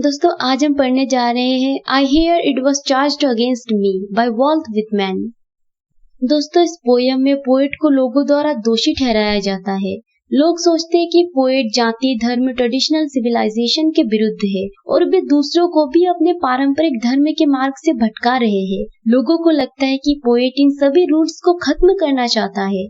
दोस्तों आज हम पढ़ने जा रहे हैं I hear it was charged against me bye Walt Whitman. दोस्तों इस पोयम में पोएट को लोगों द्वारा दोषी ठहराया जाता है। लोग सोचते हैं कि पोएट जाति धर्म ट्रेडिशनल सिविलाइजेशन के विरुद्ध है और वे दूसरों को भी अपने पारंपरिक धर्म के मार्ग से भटका रहे हैं। लोगों को लगता है कि पोएट इन सभी रूल्स को खत्म करना चाहता है।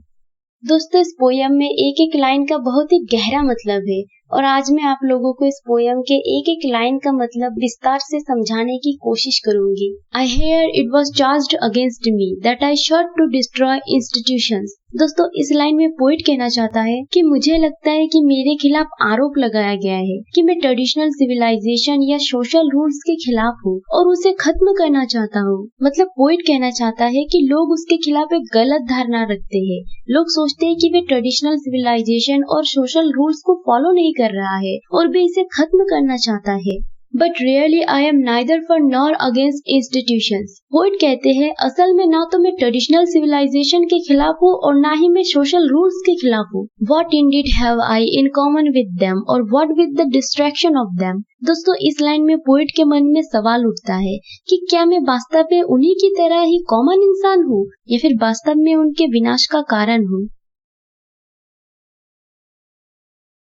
दोस्तों इस पोयम में एक एक लाइन का बहुत ही गहरा मतलब है और आज मैं आप लोगों को इस पोयम के एक एक लाइन का मतलब विस्तार से समझाने की कोशिश करूंगी। I hear it was charged against me that I sought to destroy institutions. दोस्तों इस लाइन में पोएट कहना चाहता है कि मुझे लगता है कि मेरे खिलाफ आरोप लगाया गया है कि मैं ट्रेडिशनल सिविलाइजेशन या सोशल रूल्स के खिलाफ हूँ और उसे खत्म करना चाहता हूँ। मतलब पोएट कहना चाहता है कि लोग उसके खिलाफ एक गलत धारणा रखते हैं। लोग सोचते हैं कि वे ट्रेडिशनल सिविलाइजेशन और सोशल रूल्स को फॉलो नहीं कर रहा है और वे इसे खत्म करना चाहता है। But really I am neither for nor against institutions। Poet कहते हैं असल में ना तो मैं ट्रेडिशनल सिविलाइजेशन के खिलाफ हूँ और ना ही मैं सोशल रूल्स के खिलाफ हूँ। What indeed have I in common with them or what with the distraction of them। दोस्तों इस लाइन में पोएट के मन में सवाल उठता है कि क्या मैं वास्तव में उन्हीं की तरह ही कॉमन इंसान हूँ या फिर वास्तव में उनके विनाश का कारण हूँ।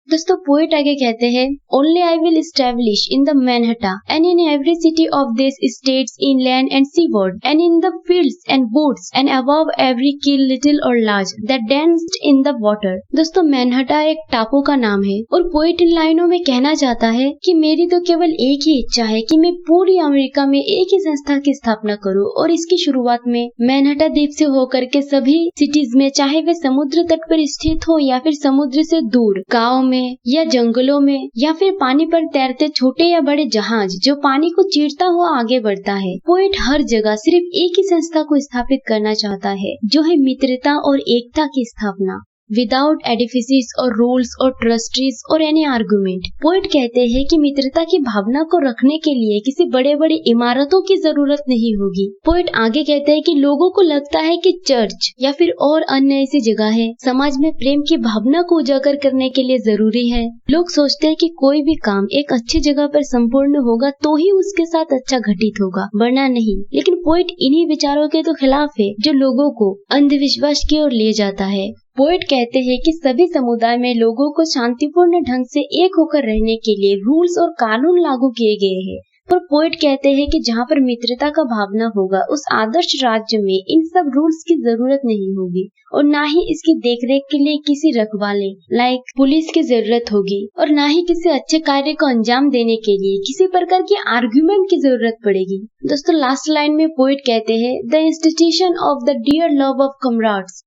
दोस्तों पोएट आगे कहते हैं only I will establish in the Manhatta and in every city of this States in land and seaward and in the fields and woods and above every keel little or large that dents in the water. दोस्तों Manhatta एक टापू का नाम है और poet in लाइनों में कहना चाहता है कि मेरी तो केवल एक ही इच्छा है कि मैं पूरी अमेरिका में एक ही संस्था की स्थापना करूं और इसकी शुरुआत में मैनहट्टा द्वीप से होकर के सभी सिटीज में, चाहे वे समुद्र तट पर स्थित हो या फिर समुद्र से दूर, गाँव में या जंगलों में या फिर पानी पर तैरते छोटे या बड़े जहाज जो पानी को चीरता हुआ आगे बढ़ता है। पोएट हर जगह सिर्फ एक ही संस्था को स्थापित करना चाहता है जो है मित्रता और एकता की स्थापना, विदाउट एडिफिसेस और रूल्स और ट्रस्टीज और एनी आर्गुमेंट। पोएट कहते हैं कि मित्रता की भावना को रखने के लिए किसी बड़े बड़े इमारतों की जरूरत नहीं होगी। पोएट आगे कहते हैं कि लोगों को लगता है कि चर्च या फिर और अन्य ऐसी जगह है समाज में प्रेम की भावना को उजागर करने के लिए जरूरी है। लोग सोचते हैं कि कोई भी काम एक अच्छी जगह पर संपूर्ण होगा तो ही उसके साथ अच्छा घटित होगा, वरना नहीं। लेकिन पोएट इन्हीं विचारों के तो खिलाफ है जो लोगों को अंधविश्वास की ओर ले जाता है। पोएट कहते हैं कि सभी समुदाय में लोगों को शांतिपूर्ण ढंग से एक होकर रहने के लिए रूल्स और कानून लागू किए गए हैं। पर पोएट कहते हैं कि जहाँ पर मित्रता का भावना होगा उस आदर्श राज्य में इन सब रूल्स की जरूरत नहीं होगी और ना ही इसकी देखरेख के लिए किसी रखवाले लाइक पुलिस की जरूरत होगी और ना ही किसी अच्छे कार्य को अंजाम देने के लिए किसी प्रकार की आर्ग्यूमेंट की जरूरत पड़ेगी। दोस्तों लास्ट लाइन में पोएट कहते हैं the institution of the dear love of comrades.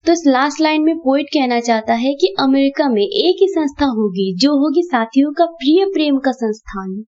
तो इस लास्ट लाइन में पोएट कहना चाहता है कि अमेरिका में एक ही संस्था होगी जो होगी साथियों का प्रिय प्रेम का संस्थान।